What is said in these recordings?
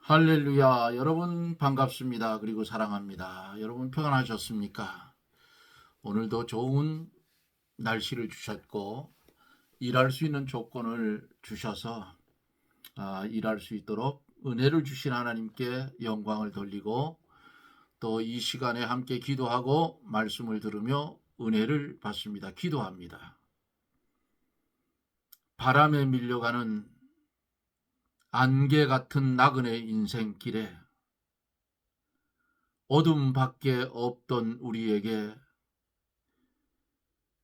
할렐루야. 여러분 반갑습니다. 그리고 사랑합니다. 여러분 평안하셨습니까? 오늘도 좋은 날씨를 주셨고 일할 수 있는 조건을 주셔서 일할 수 있도록 은혜를 주신 하나님께 영광을 돌리고 또 이 시간에 함께 기도하고 말씀을 들으며 은혜를 받습니다. 기도합니다. 바람에 밀려가는 안개 같은 나그네 인생길에 어둠밖에 없던 우리에게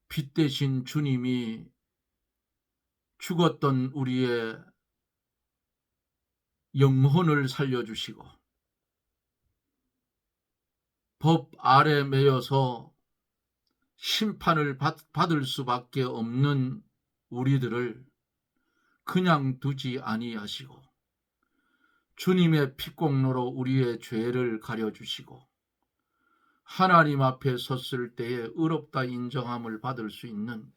빛 대신 주님이 죽었던 우리의 영혼을 살려주시고 법 아래 매여서 심판을 받을 수밖에 없는 우리들을 그냥 두지 아니하시고 주님의 피공로로 우리의 죄를 가려주시고 하나님 앞에 섰을 때에 의롭다 인정함을 받을 수 있는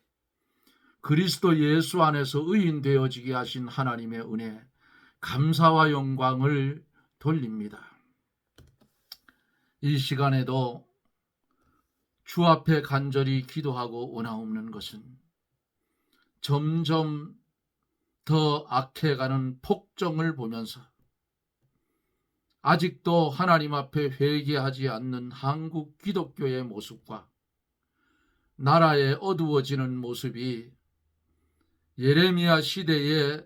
그리스도 예수 안에서 의인 되어지게 하신 하나님의 은혜, 감사와 영광을 돌립니다. 이 시간에도 주 앞에 간절히 기도하고 원하옵는 것은 점점 더 악해가는 폭정을 보면서 아직도 하나님 앞에 회개하지 않는 한국 기독교의 모습과 나라의 어두워지는 모습이 예레미야 시대에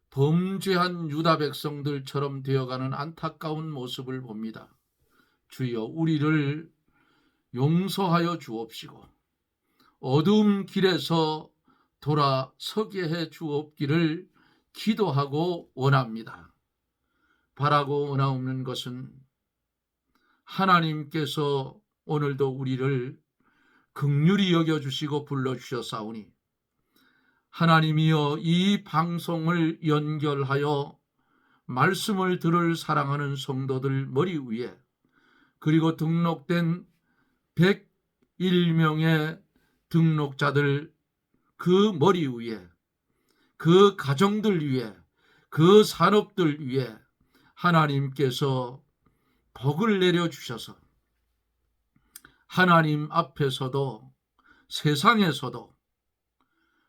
범죄한 유다 백성들처럼 되어가는 안타까운 모습을 봅니다. 주여 우리를 용서하여 주옵시고 어두운 길에서 돌아서게 해 주옵기를 기도하고 원합니다. 바라고 원하옵는 것은 하나님께서 오늘도 우리를 긍휼히 여겨주시고 불러주셨사오니 하나님이여 이 방송을 연결하여 말씀을 들을 사랑하는 성도들 머리 위에 그리고 등록된 101명의 등록자들 그 머리 위에 그 가정들 위에 그 산업들 위에 하나님께서 복을 내려주셔서 하나님 앞에서도 세상에서도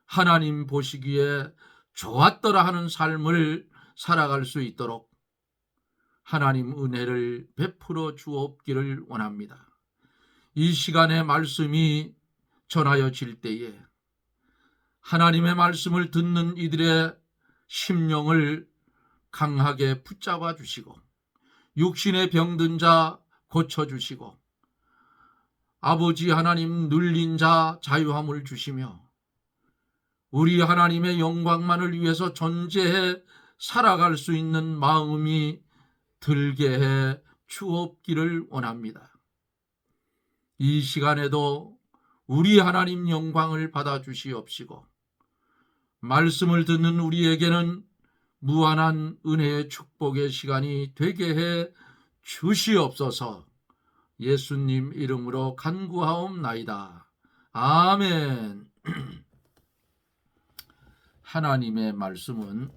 하나님 보시기에 좋았더라 하는 삶을 살아갈 수 있도록 하나님 은혜를 베풀어 주옵기를 원합니다. 이 시간에 말씀이 전하여질 때에 하나님의 말씀을 듣는 이들의 심령을 강하게 붙잡아 주시고 육신의 병든 자 고쳐주시고 아버지 하나님 눌린 자 자유함을 주시며 우리 하나님의 영광만을 위해서 존재해 살아갈 수 있는 마음이 들게 해 주옵기를 원합니다. 이 시간에도 우리 하나님 영광을 받아 주시옵시고 말씀을 듣는 우리에게는 무한한 은혜의 축복의 시간이 되게 해 주시옵소서. 예수님 이름으로 간구하옵나이다. 아멘. 하나님의 말씀은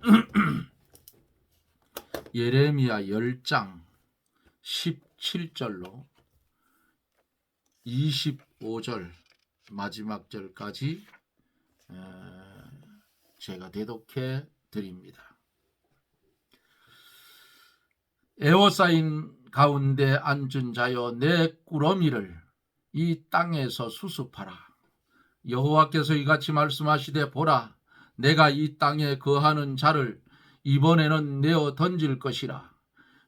예레미야 10장 17절로 25절 마지막 절까지 제가 대독해 드립니다. 에워싸인 가운데 앉은 자여 내 꾸러미를 이 땅에서 수습하라. 여호와께서 이같이 말씀하시되 보라 내가 이 땅에 거하는 자를 이번에는 내어 던질 것이라.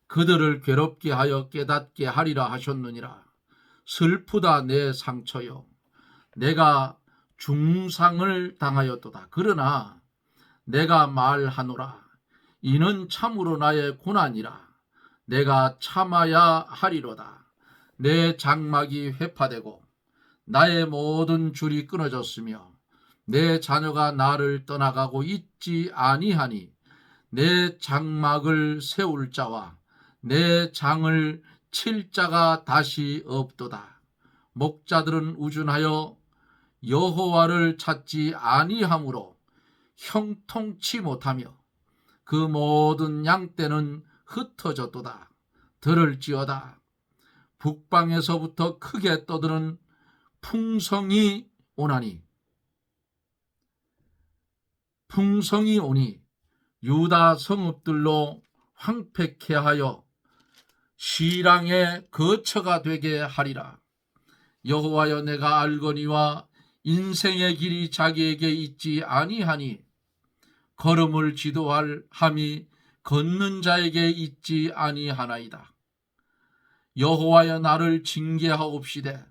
그들을 괴롭게 하여 깨닫게 하리라 하셨느니라. 슬프다 내 상처여 내가 중상을 당하였도다. 그러나 내가 말하노라. 이는 참으로 나의 고난이라. 내가 참아야 하리로다. 내 장막이 회파되고 나의 모든 줄이 끊어졌으며 내 자녀가 나를 떠나가고 있지 아니하니 내 장막을 세울 자와 내 장을 칠 자가 다시 없도다. 목자들은 우준하여 여호와를 찾지 아니하므로 형통치 못하며 그 모든 양떼는 흩어졌도다. 들을지어다. 북방에서부터 크게 떠드는 풍성이 오나니, 풍성이 오니 유다 성읍들로 황폐케 하여 시랑의 거처가 되게 하리라. 여호와여, 내가 알거니와 인생의 길이 자기에게 있지 아니하니 걸음을 지도할 함이 걷는 자에게 있지 아니하나이다. 여호와여, 나를 징계하옵시되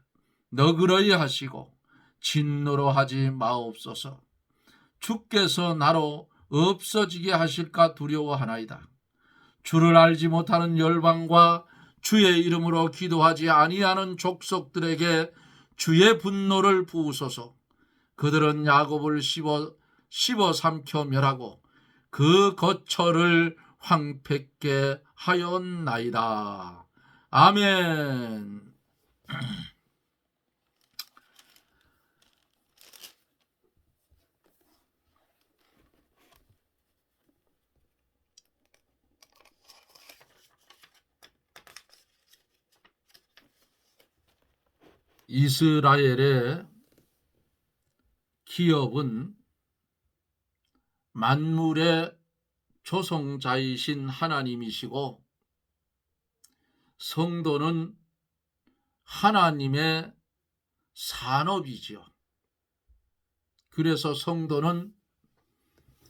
너그러이 하시고 진노로 하지 마옵소서. 주께서 나로 없어지게 하실까 두려워하나이다. 주를 알지 못하는 열방과 주의 이름으로 기도하지 아니하는 족속들에게 주의 분노를 부으소서. 그들은 야곱을 씹어 삼켜 멸하고 그 거처를 황폐케 하였나이다. 아멘. 이스라엘의 기업은 만물의 조성자이신 하나님이시고 성도는 하나님의 산업이지요. 그래서 성도는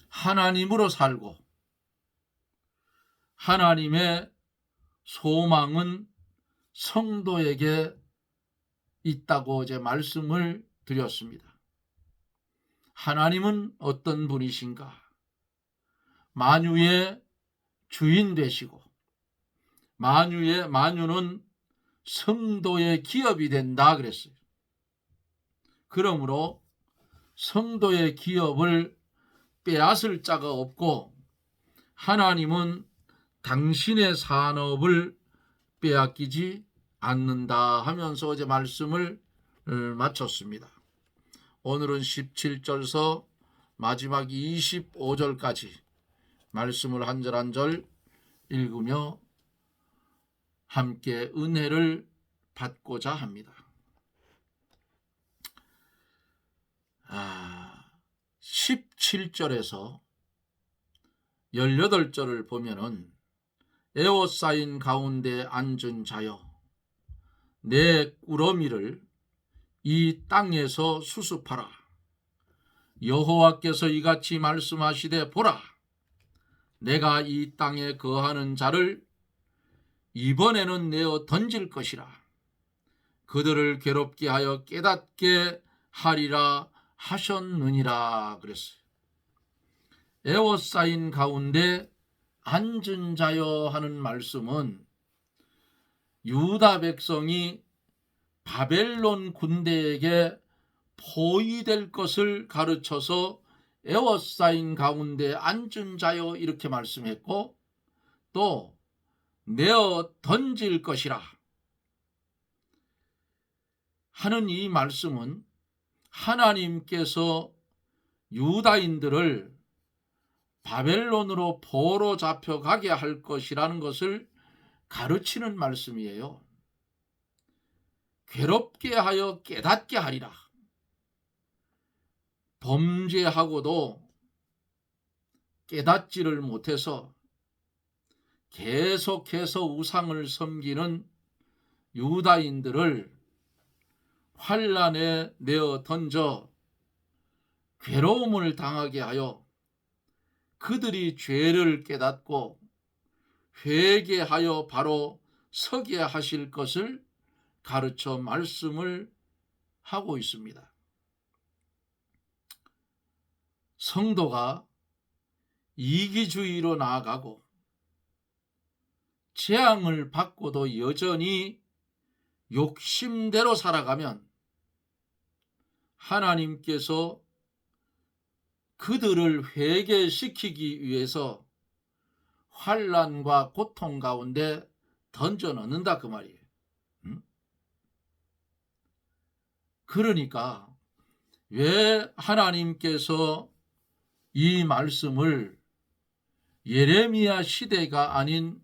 하나님으로 살고 하나님의 소망은 성도에게 있다고 어제 말씀을 드렸습니다. 하나님은 어떤 분이신가? 만유의 주인 되시고 만유는 성도의 기업이 된다 그랬어요. 그러므로 성도의 기업을 빼앗을 자가 없고 하나님은 당신의 산업을 빼앗기지 않는다 하면서 어제 말씀을 마쳤습니다. 오늘은 17절서 마지막 25절까지 말씀을 한 절 한 절 읽으며 함께 은혜를 받고자 합니다. 17절에서 18절을 보면은 에워싸인 가운데 앉은 자여, 내 꾸러미를 이 땅에서 수습하라. 여호와께서 이같이 말씀하시되, 보라, 내가 이 땅에 거하는 자를 이번에는 내어 던질 것이라. 그들을 괴롭게 하여 깨닫게 하리라 하셨느니라 그랬어요. 에워싸인 가운데 앉은 자여 하는 말씀은 유다 백성이 바벨론 군대에게 포위될 것을 가르쳐서 에워싸인 가운데 앉은 자여 이렇게 말씀했고, 또 내어 던질 것이라 하는 이 말씀은 하나님께서 유다인들을 바벨론으로 포로 잡혀가게 할 것이라는 것을 가르치는 말씀이에요. 괴롭게 하여 깨닫게 하리라. 범죄하고도 깨닫지를 못해서 계속해서 우상을 섬기는 유다인들을 환난에 내어 던져 괴로움을 당하게 하여 그들이 죄를 깨닫고 회개하여 바로 서게 하실 것을 가르쳐 말씀을 하고 있습니다. 성도가 이기주의로 나아가고 재앙을 받고도 여전히 욕심대로 살아가면 하나님께서 그들을 회개시키기 위해서 환난과 고통 가운데 던져 넣는다 그 말이에요. 그러니까 왜 하나님께서 이 말씀을 예레미야 시대가 아닌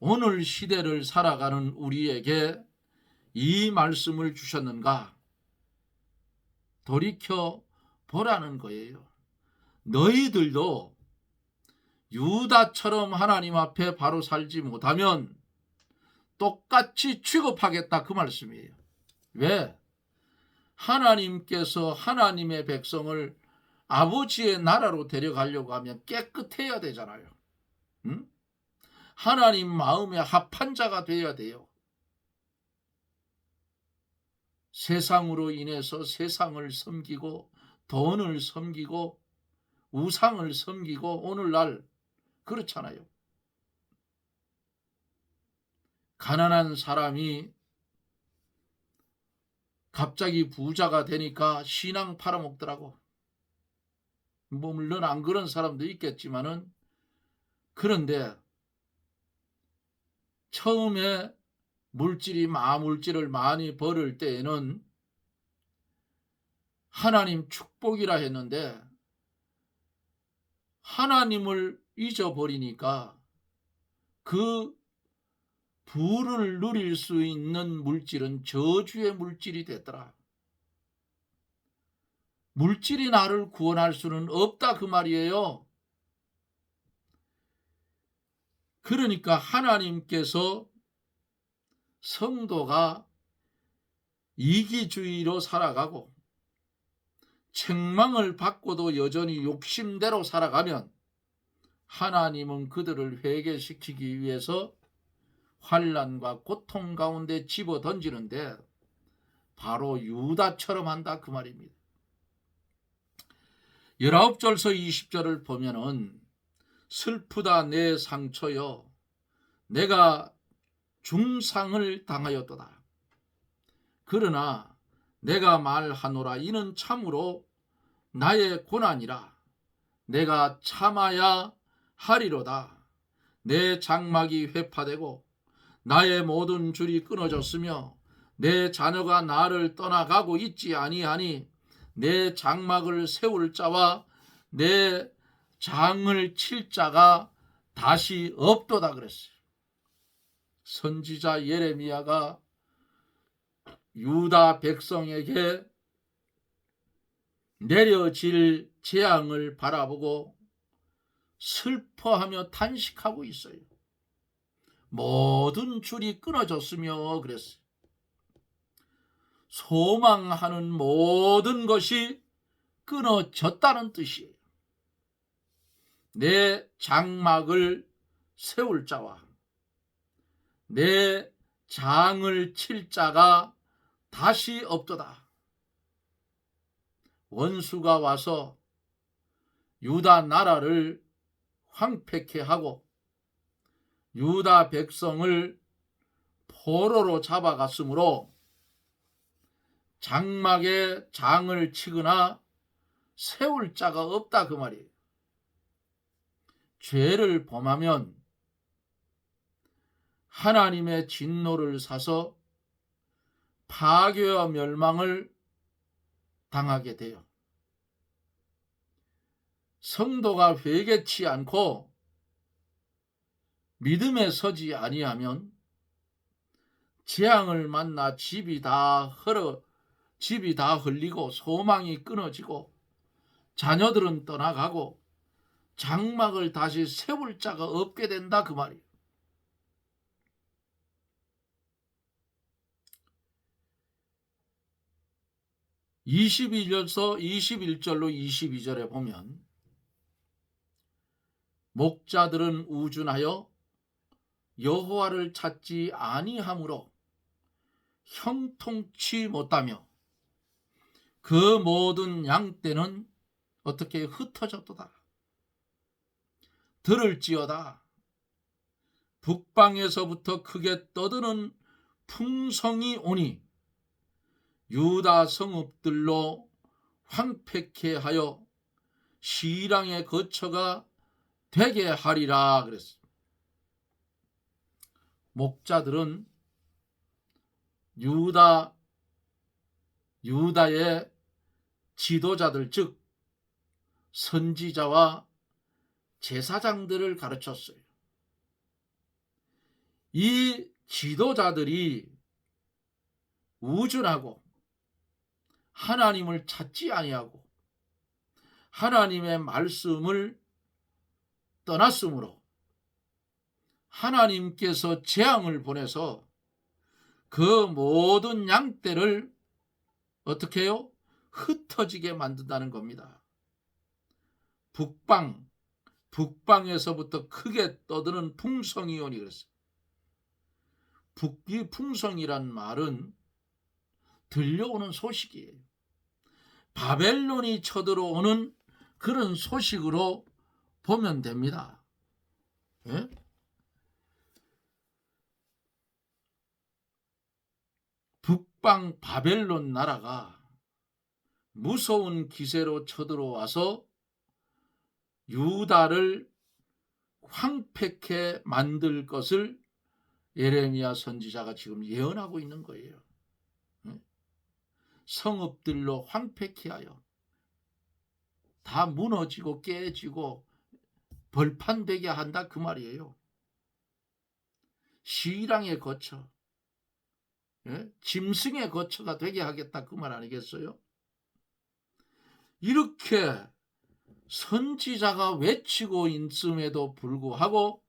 오늘 시대를 살아가는 우리에게 이 말씀을 주셨는가? 돌이켜 보라는 거예요. 너희들도 유다처럼 하나님 앞에 바로 살지 못하면 똑같이 취급하겠다, 그 말씀이에요. 왜? 하나님께서 하나님의 백성을 아버지의 나라로 데려가려고 하면 깨끗해야 되잖아요. 응? 하나님 마음에 합한 자가 되어야 돼요. 세상으로 인해서 세상을 섬기고 돈을 섬기고 우상을 섬기고 오늘날 그렇잖아요. 가난한 사람이 갑자기 부자가 되니까 신앙 팔아먹더라고. 뭐 물론 안 그런 사람도 있겠지만은, 그런데 처음에 물질을 많이 벌을 때에는 하나님 축복이라 했는데 하나님을 잊어버리니까 그 부를 누릴 수 있는 물질은 저주의 물질이 됐더라. 물질이 나를 구원할 수는 없다, 그 말이에요. 그러니까 하나님께서 성도가 이기주의로 살아가고 책망을 받고도 여전히 욕심대로 살아가면 하나님은 그들을 회개시키기 위해서 환난과 고통 가운데 집어 던지는데 바로 유다처럼 한다, 그 말입니다. 19절서 20절을 보면은 슬프다 내 상처여 내가 중상을 당하였도다. 그러나 내가 말하노라 이는 참으로 나의 고난이라. 내가 참아야 하리로다. 내 장막이 회파되고 나의 모든 줄이 끊어졌으며 내 자녀가 나를 떠나가고 있지 아니하니 내 장막을 세울 자와 내 장을 칠 자가 다시 없도다 그랬어요. 선지자 예레미야가 유다 백성에게 내려질 재앙을 바라보고 슬퍼하며 탄식하고 있어요. 모든 줄이 끊어졌으며 그랬어요. 소망하는 모든 것이 끊어졌다는 뜻이에요. 내 장막을 세울 자와 내 장을 칠 자가 다시 없도다. 원수가 와서 유다 나라를 황폐케 하고 유다 백성을 포로로 잡아갔으므로 장막에 장을 치거나 세울 자가 없다, 그 말이에요. 죄를 범하면 하나님의 진노를 사서 파괴와 멸망을 당하게 돼요. 성도가 회개치 않고 믿음에 서지 아니하면 재앙을 만나 집이 다 흘리고 소망이 끊어지고 자녀들은 떠나가고 장막을 다시 세울 자가 없게 된다, 그 말이에요. (22절서 21절로 22절에) 보면 목자들은 우준하여 여호와를 찾지 아니하므로 형통치 못하며 그 모든 양떼는 어떻게 흩어졌도다. 들을지어다 북방에서부터 크게 떠드는 풍성이 오니 유다 성읍들로 황폐케 하여 시랑의 거처가 되게 하리라 그랬습니다. 목자들은 유다의 지도자들, 즉 선지자와 제사장들을 가르쳤어요. 이 지도자들이 우준하고 하나님을 찾지 아니하고 하나님의 말씀을 떠났으므로 하나님께서 재앙을 보내서 그 모든 양떼를 어떻게 해요? 흩어지게 만든다는 겁니다. 북방에서부터 크게 떠드는 풍성이 오니 그랬어요. 북이 풍성이란 말은 들려오는 소식이에요. 바벨론이 쳐들어오는 그런 소식으로 보면 됩니다. 예? 북방 바벨론 나라가 무서운 기세로 쳐들어와서 유다를 황폐케 만들 것을 예레미야 선지자가 지금 예언하고 있는 거예요. 성읍들로 황폐케 하여 다 무너지고 깨지고 벌판되게 한다 그 말이에요. 시랑에 거쳐, 짐승의 거처가 되게 하겠다 그 말 아니겠어요? 이렇게 선지자가 외치고 있음에도 불구하고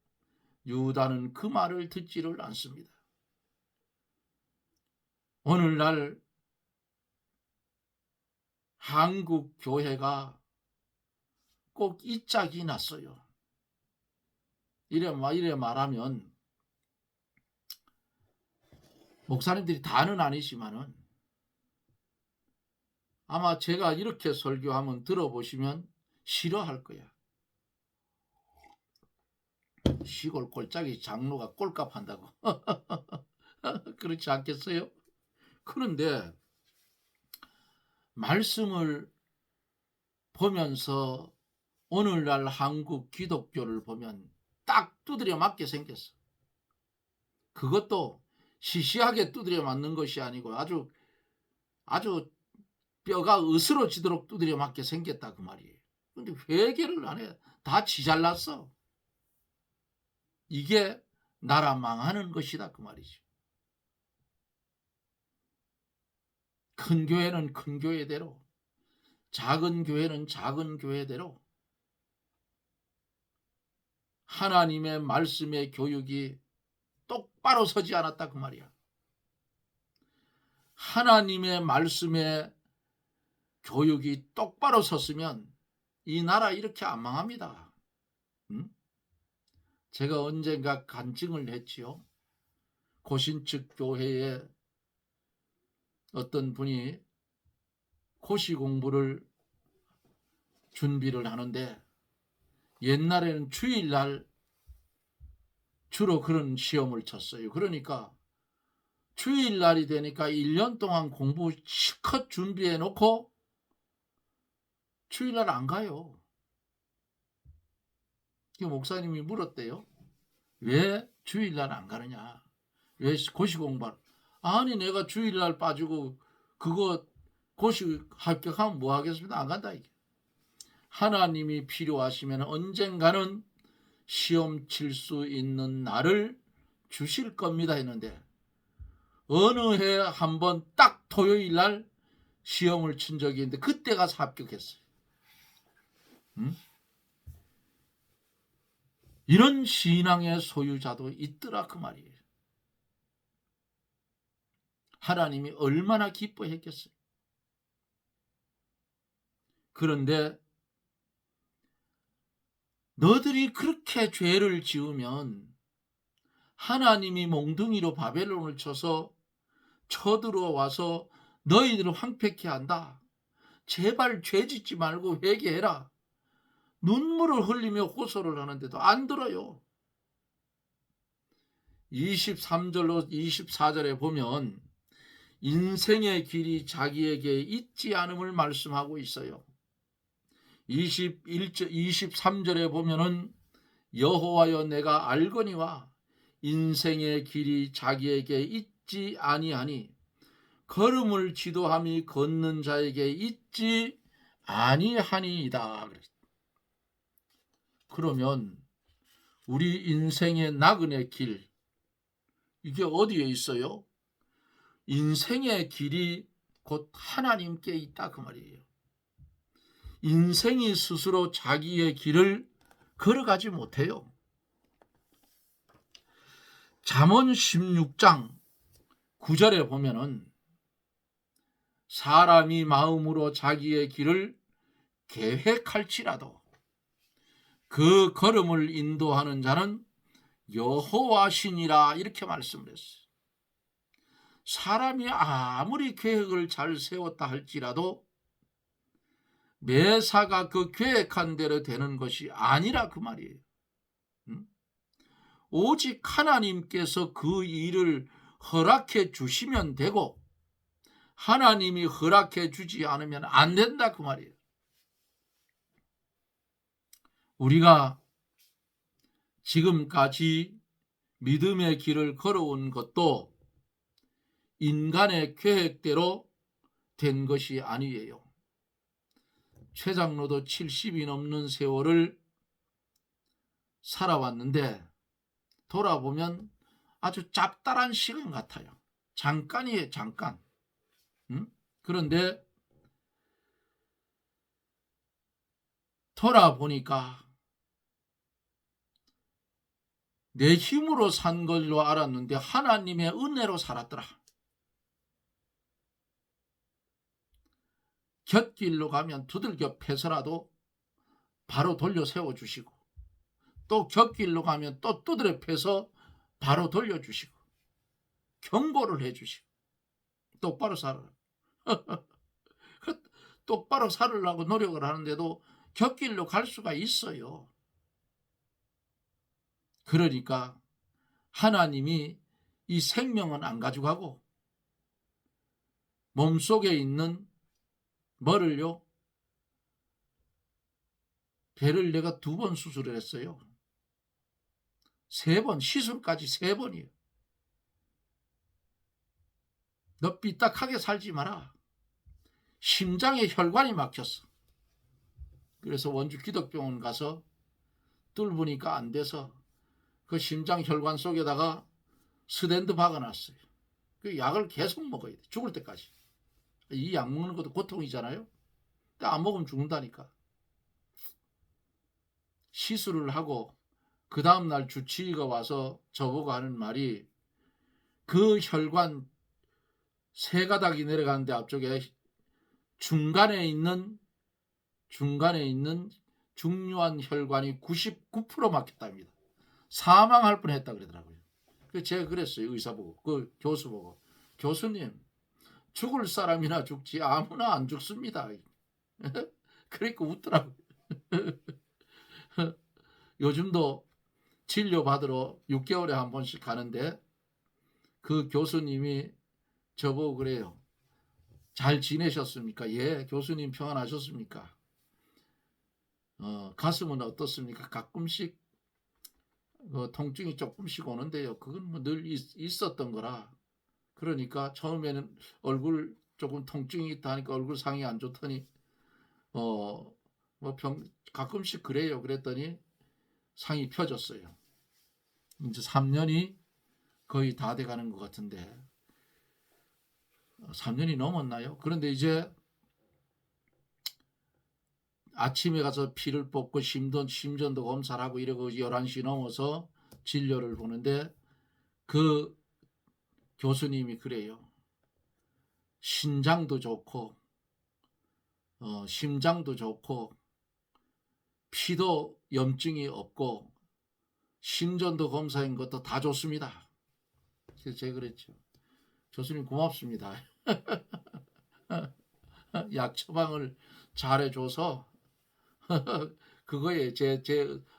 유다는 그 말을 듣지를 않습니다. 오늘날 한국 교회가 꼭 이 짝이 났어요. 이래 말하면 목사님들이 다는 아니지만은 아마 제가 이렇게 설교하면 들어보시면 싫어할 거야. 시골 꼴짝이 장로가 꼴값 한다고. 그렇지 않겠어요? 그런데 말씀을 보면서 오늘날 한국 기독교를 보면 딱 두드려 맞게 생겼어. 그것도 시시하게 두드려 맞는 것이 아니고 아주 뼈가 으스러지도록 두드려 맞게 생겼다 그 말이에요. 근데 회개를 안 해. 다 지잘났어. 이게 나라 망하는 것이다 그 말이죠. 큰 교회는 큰 교회대로, 작은 교회는 작은 교회대로 하나님의 말씀의 교육이 똑바로 서지 않았다 그 말이야. 하나님의 말씀의 교육이 똑바로 섰으면 이 나라 이렇게 안 망합니다. 제가 언젠가 간증을 했지요. 고신측 교회에 어떤 분이 고시 공부를 준비를 하는데 옛날에는 주일날 주로 그런 시험을 쳤어요. 그러니까 주일날이 되니까 1년 동안 공부 실컷 준비해 놓고 주일날 안 가요. 목사님이 물었대요. 왜 주일날 안 가느냐? 왜 고시 공부를? 아니 내가 주일날 빠지고 그거 고시 합격하면 뭐 하겠습니다. 안 간다 이게. 하나님이 필요하시면 언젠가는 시험 칠 수 있는 날을 주실 겁니다 했는데 어느 해 한번 딱 토요일 날 시험을 친 적이 있는데 그때 가서 합격했어요. 이런 신앙의 소유자도 있더라 그 말이에요. 하나님이 얼마나 기뻐했겠어요. 그런데 너들이 그렇게 죄를 지으면 하나님이 몽둥이로 바벨론을 쳐서 쳐들어와서 너희들을 황폐케 한다. 제발 죄 짓지 말고 회개해라. 눈물을 흘리며 호소를 하는데도 안 들어요. 23절로 24절에 보면 인생의 길이 자기에게 있지 않음을 말씀하고 있어요. 23절에 보면은 여호와여 내가 알거니와 인생의 길이 자기에게 있지 아니하니 걸음을 지도함이 걷는 자에게 있지 아니하니이다. 그러면 우리 인생의 나그네 길, 이게 어디에 있어요? 인생의 길이 곧 하나님께 있다 그 말이에요. 인생이 스스로 자기의 길을 걸어가지 못해요. 잠언 16장 9절에 보면은 사람이 마음으로 자기의 길을 계획할지라도 그 걸음을 인도하는 자는 여호와시니라 이렇게 말씀을 했어요. 사람이 아무리 계획을 잘 세웠다 할지라도 매사가 그 계획한 대로 되는 것이 아니라 그 말이에요. 오직 하나님께서 그 일을 허락해 주시면 되고 하나님이 허락해 주지 않으면 안 된다 그 말이에요. 우리가 지금까지 믿음의 길을 걸어온 것도 인간의 계획대로 된 것이 아니에요. 최 장로도 70이 넘는 세월을 살아왔는데 돌아보면 아주 짭짤한 시간 같아요. 잠깐이에요, 잠깐. 그런데 돌아보니까 내 힘으로 산 걸로 알았는데 하나님의 은혜로 살았더라. 곁길로 가면 두들겨 패서라도 바로 돌려 세워주시고 또 곁길로 가면 또 두드려 패서 바로 돌려주시고 경고를 해주시고 똑바로 살아라. 똑바로 살으려고 노력을 하는데도 곁길로 갈 수가 있어요. 그러니까 하나님이 이 생명은 안 가져가고 몸속에 있는 뭐를요? 배를 내가 2번 수술을 했어요. 3번, 시술까지 3번이에요. 너 삐딱하게 살지 마라. 심장에 혈관이 막혔어. 그래서 원주 기독병원 가서 뚫으니까 안 돼서 그 심장 혈관 속에다가 스텐트 박아놨어요. 그 약을 계속 먹어야 돼. 죽을 때까지. 이 약 먹는 것도 고통이잖아요. 근데 안 먹으면 죽는다니까. 시술을 하고 그 다음날 주치의가 와서 저보고 하는 말이 그 혈관 3가닥이 내려가는데 앞쪽에 중간에 있는 중요한 혈관이 99% 막혔답니다. 사망할 뻔했다 그러더라고요. 제가 그랬어요. 의사 보고 그 교수 보고 교수님 죽을 사람이나 죽지 아무나 안 죽습니다. 그러니까 웃더라고요. 요즘도 진료받으러 6개월에 한 번씩 가는데 그 교수님이 저보고 그래요. 잘 지내셨습니까? 예, 교수님 평안하셨습니까? 가슴은 어떻습니까? 가끔씩 통증이 조금씩 오는데요. 그건 뭐 늘 있었던 거라. 그러니까 처음에는 얼굴 조금 통증이 있다 하니까 얼굴 상이 안 좋더니 가끔씩 그래요. 그랬더니 상이 펴졌어요. 이제 3년이 거의 다 돼가는 것 같은데 3년이 넘었나요? 그런데 이제 아침에 가서 피를 뽑고 심전도 검사를 하고 이러고 11시 넘어서 진료를 보는데 그 교수님이 그래요. 신장도 좋고 심장도 좋고 피도 염증이 없고 심전도 검사인 것도 다 좋습니다. 그래서 제가 그랬죠. 교수님 고맙습니다. 약 처방을 잘해줘서 그거에 제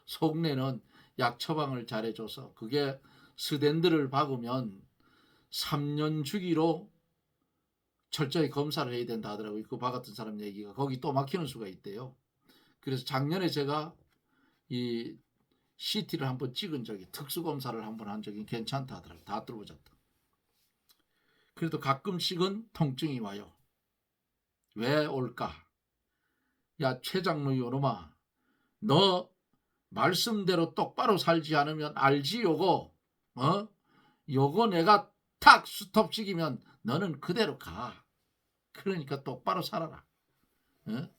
속내는 약 처방을 잘해줘서 그게 스텐트를 박으면 3년 주기로 철저히 검사를 해야 된다 하더라고요. 그 박았던 사람 얘기가. 거기 또 막히는 수가 있대요. 그래서 작년에 제가 이 CT를 한번 찍은 적이 특수검사를 한번 한 적이 괜찮다 하더라고요. 다 뚫어졌다. 그래도 가끔씩은 통증이 와요. 왜 올까? 야, 최 장로 요놈아, 너 말씀대로 똑바로 살지 않으면 알지 요거 요거 내가 탁 스톱시키면 너는 그대로 가. 그러니까 똑바로 살아라. 어?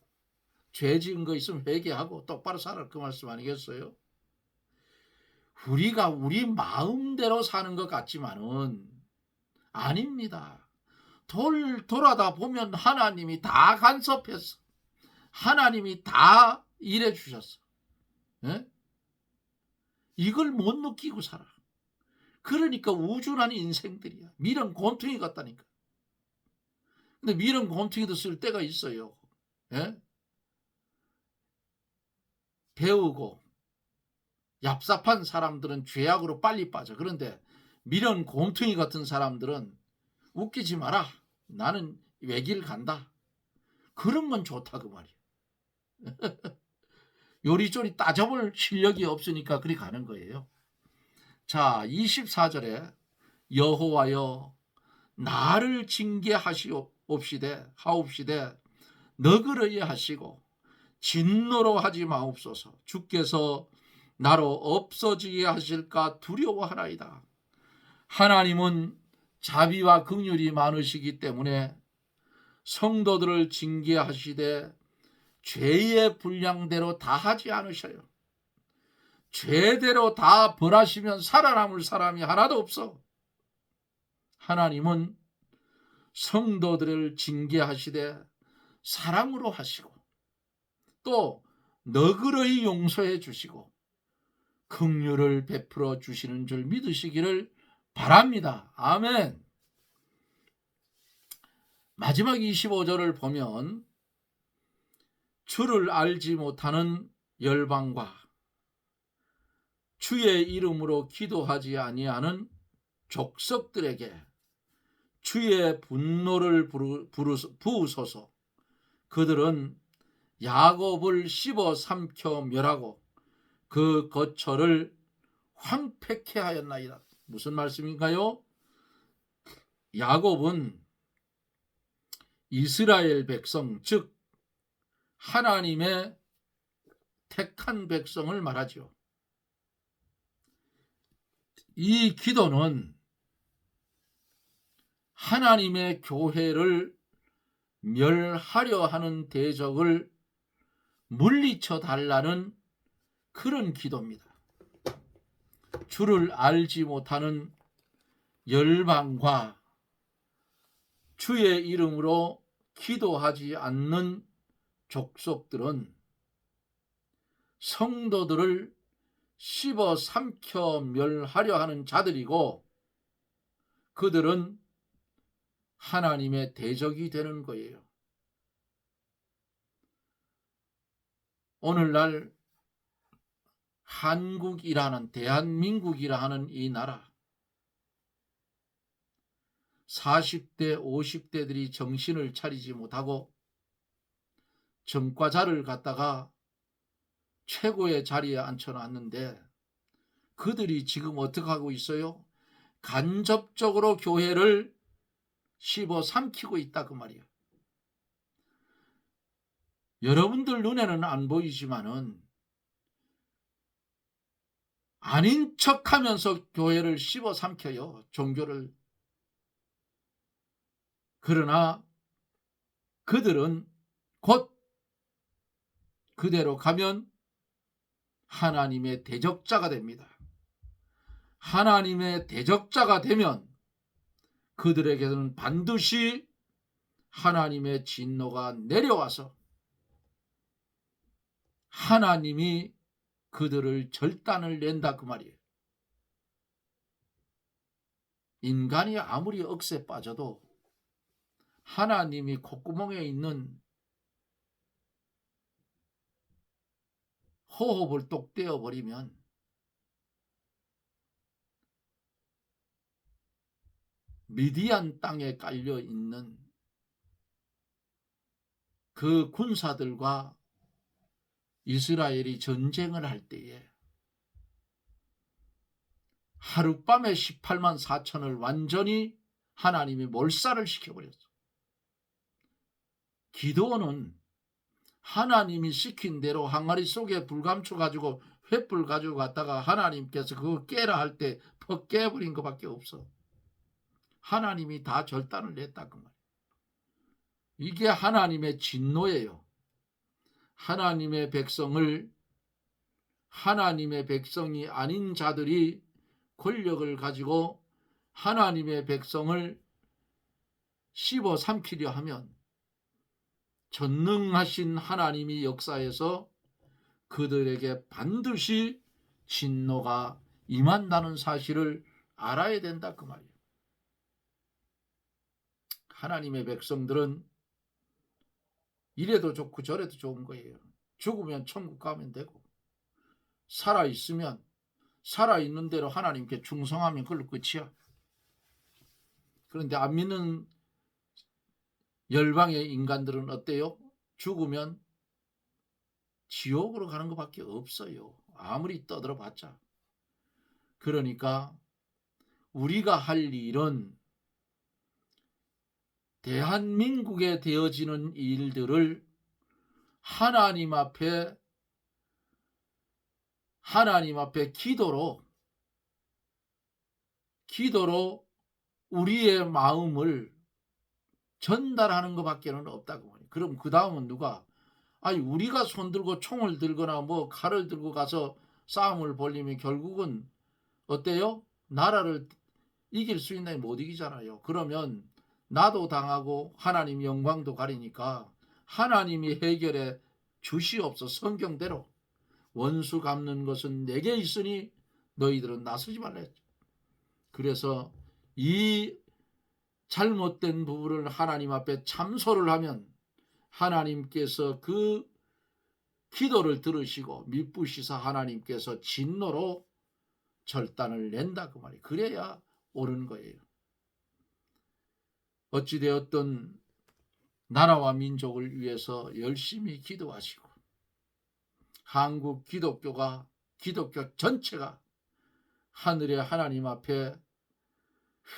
죄 지은 거 있으면 회개하고 똑바로 살아라. 그 말씀 아니겠어요? 우리가 우리 마음대로 사는 것 같지만은 아닙니다. 돌아다 보면 하나님이 다 간섭했어. 하나님이 다 일해 주셨어. 예? 이걸 못 느끼고 살아. 그러니까 우준한 인생들이야. 미련 곰퉁이 같다니까. 근데 미련 곰퉁이도 쓸 때가 있어요. 예? 배우고 얍삽한 사람들은 죄악으로 빨리 빠져. 그런데 미련 곰퉁이 같은 사람들은 웃기지 마라. 나는 외길 간다. 그런 건 좋다 그 말이야. 요리조리 따져볼 실력이 없으니까 그리 가는 거예요. 자, 24절에 여호와여 나를 징계하시옵시되 너그러이 하시고 진노로 하지 마옵소서. 주께서 나로 없어지게 하실까 두려워하나이다. 하나님은 자비와 긍휼이 많으시기 때문에 성도들을 징계하시되 죄의 분량대로 다 하지 않으셔요. 죄대로 다 벌하시면 살아남을 사람이 하나도 없어. 하나님은 성도들을 징계하시되 사랑으로 하시고 또 너그러이 용서해 주시고 긍휼을 베풀어 주시는 줄 믿으시기를 바랍니다. 아멘. 마지막 25절을 보면 주를 알지 못하는 열방과 주의 이름으로 기도하지 아니하는 족속들에게 주의 분노를 부으소서. 그들은 야곱을 씹어 삼켜 멸하고 그 거처를 황폐케 하였나이다. 무슨 말씀인가요? 야곱은 이스라엘 백성, 즉 하나님의 택한 백성을 말하죠. 이 기도는 하나님의 교회를 멸하려 하는 대적을 물리쳐 달라는 그런 기도입니다. 주를 알지 못하는 열방과 주의 이름으로 기도하지 않는 족속들은 성도들을 씹어 삼켜 멸하려 하는 자들이고 그들은 하나님의 대적이 되는 거예요. 오늘날 한국이라는 대한민국이라 하는 이 나라 40대 50대들이 정신을 차리지 못하고 정과자를 갖다가 최고의 자리에 앉혀놨는데 그들이 지금 어떻게 하고 있어요? 간접적으로 교회를 씹어 삼키고 있다 그 말이야. 여러분들 눈에는 안 보이지만은 아닌 척하면서 교회를 씹어 삼켜요. 종교를. 그러나 그들은 곧 그대로 가면 하나님의 대적자가 됩니다. 하나님의 대적자가 되면 그들에게는 반드시 하나님의 진노가 내려와서 하나님이 그들을 절단을 낸다 그 말이에요. 인간이 아무리 억세 빠져도 하나님이 콧구멍에 있는 호흡을 똑 떼어버리면 미디안 땅에 깔려있는 그 군사들과 이스라엘이 전쟁을 할 때에 하룻밤에 18만 4천을 완전히 하나님이 몰살을 시켜버렸어. 기드온은 하나님이 시킨 대로 항아리 속에 불 감춰가지고 횃불 가지고 갔다가 하나님께서 그거 깨라 할 때 퍽 깨버린 것밖에 없어. 하나님이 다 절단을 냈다 그 말. 이게 하나님의 진노예요. 하나님의 백성이 아닌 자들이 권력을 가지고 하나님의 백성을 씹어 삼키려 하면 전능하신 하나님이 역사에서 그들에게 반드시 진노가 임한다는 사실을 알아야 된다 그 말이에요. 하나님의 백성들은 이래도 좋고 저래도 좋은 거예요. 죽으면 천국 가면 되고, 살아있으면 살아있는 대로 하나님께 충성하면 그걸로 끝이야. 그런데 안 믿는 열방의 인간들은 어때요? 죽으면 지옥으로 가는 것밖에 없어요. 아무리 떠들어봤자. 그러니까 우리가 할 일은 대한민국에 되어지는 일들을 하나님 앞에 기도로 우리의 마음을 전달하는 것밖에는 없다고 말이에요. 그럼 그 다음은 누가? 아니 우리가 손 들고 총을 들거나 뭐 칼을 들고 가서 싸움을 벌리면 결국은 어때요? 나라를 이길 수 있나요? 못 이기잖아요. 그러면 나도 당하고 하나님 영광도 가리니까 하나님이 해결해 주시옵소서. 성경대로 원수 갚는 것은 내게 있으니 너희들은 나서지 말라 했죠. 그래서 이 잘못된 부분을 하나님 앞에 참소를 하면 하나님께서 그 기도를 들으시고 미쁘시사 하나님께서 진노로 절단을 낸다 그 말이에요. 그래야 옳은 거예요. 어찌되었든 나라와 민족을 위해서 열심히 기도하시고 한국 기독교 전체가 하늘의 하나님 앞에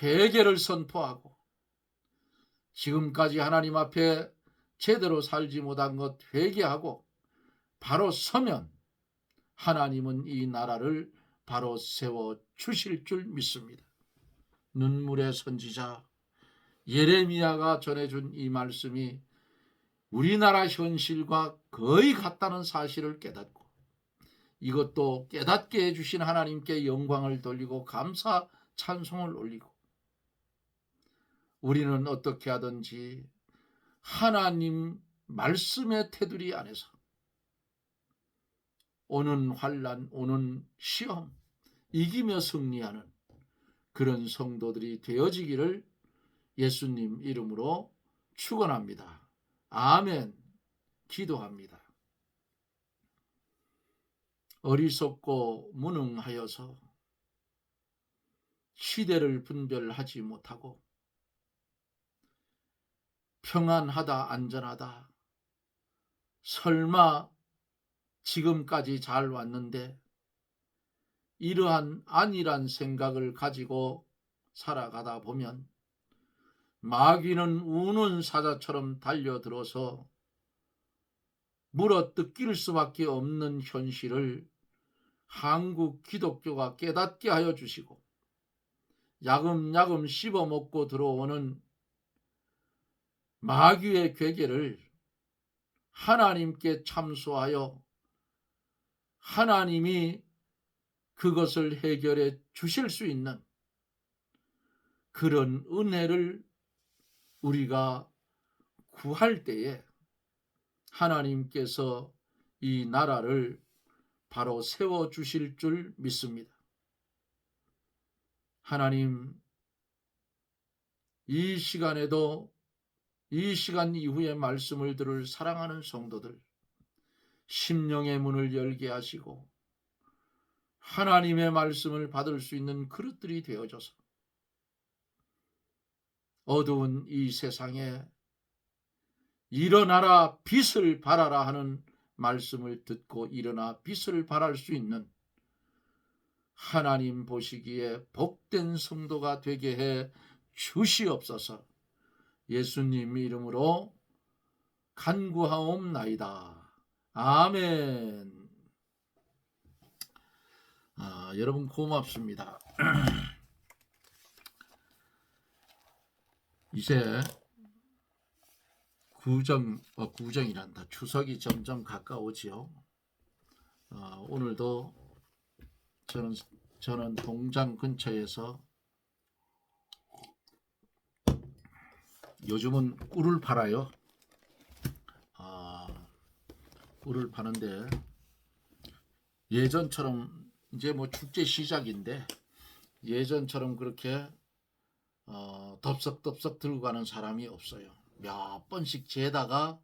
회개를 선포하고 지금까지 하나님 앞에 제대로 살지 못한 것 회개하고 바로 서면 하나님은 이 나라를 바로 세워 주실 줄 믿습니다. 눈물의 선지자 예레미야가 전해준 이 말씀이 우리나라 현실과 거의 같다는 사실을 깨닫고 이것도 깨닫게 해주신 하나님께 영광을 돌리고 감사 찬송을 올리고 우리는 어떻게 하든지 하나님 말씀의 테두리 안에서 오는 환난, 오는 시험 이기며 승리하는 그런 성도들이 되어지기를 예수님 이름으로 축원합니다. 아멘. 기도합니다. 어리석고 무능하여서 시대를 분별하지 못하고 평안하다 안전하다 설마 지금까지 잘 왔는데 이러한 안일한 생각을 가지고 살아가다 보면 마귀는 우는 사자처럼 달려들어서 물어뜯길 수밖에 없는 현실을 한국 기독교가 깨닫게 하여 주시고 야금야금 씹어먹고 들어오는 마귀의 괴계를 하나님께 참소하여 하나님이 그것을 해결해 주실 수 있는 그런 은혜를 우리가 구할 때에 하나님께서 이 나라를 바로 세워주실 줄 믿습니다. 하나님, 이 시간에도 이 시간 이후에 말씀을 들을 사랑하는 성도들 심령의 문을 열게 하시고 하나님의 말씀을 받을 수 있는 그릇들이 되어져서 어두운 이 세상에 일어나라 빛을 발하라 하는 말씀을 듣고 일어나 빛을 발할 수 있는 하나님 보시기에 복된 성도가 되게 해 주시옵소서. 예수님 이름으로 간구하옵나이다. 아멘. 여러분 고맙습니다. 이제 구정이란다. 추석이 점점 가까워지요. 오늘도 저는 동장 근처에서 요즘은 꿀을 팔아요. 꿀을 파는데 예전처럼 이제 뭐 축제 시작인데 예전처럼 그렇게 덥석덥석 들고 가는 사람이 없어요. 몇 번씩 재다가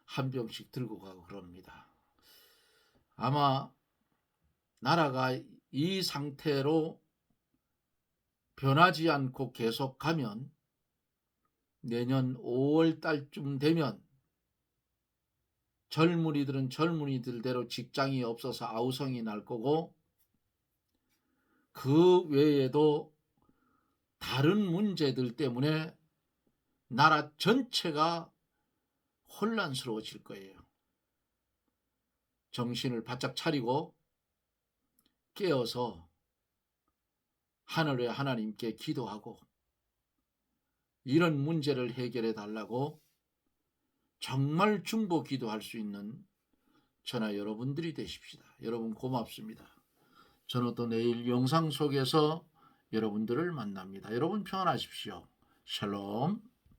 한 병씩 들고 가고 그럽니다. 아마 나라가 이 상태로 변하지 않고 계속 가면 내년 5월 달쯤 되면 젊은이들은 젊은이들대로 직장이 없어서 아우성이 날 거고 그 외에도 다른 문제들 때문에 나라 전체가 혼란스러워질 거예요. 정신을 바짝 차리고 깨어서 하늘의 하나님께 기도하고 이런 문제를 해결해 달라고 정말 중보 기도할 수 있는 저나 여러분들이 되십시다. 여러분 고맙습니다. 저는 또 내일 영상 속에서 여러분들을 만납니다. 여러분 평안하십시오. 샬롬.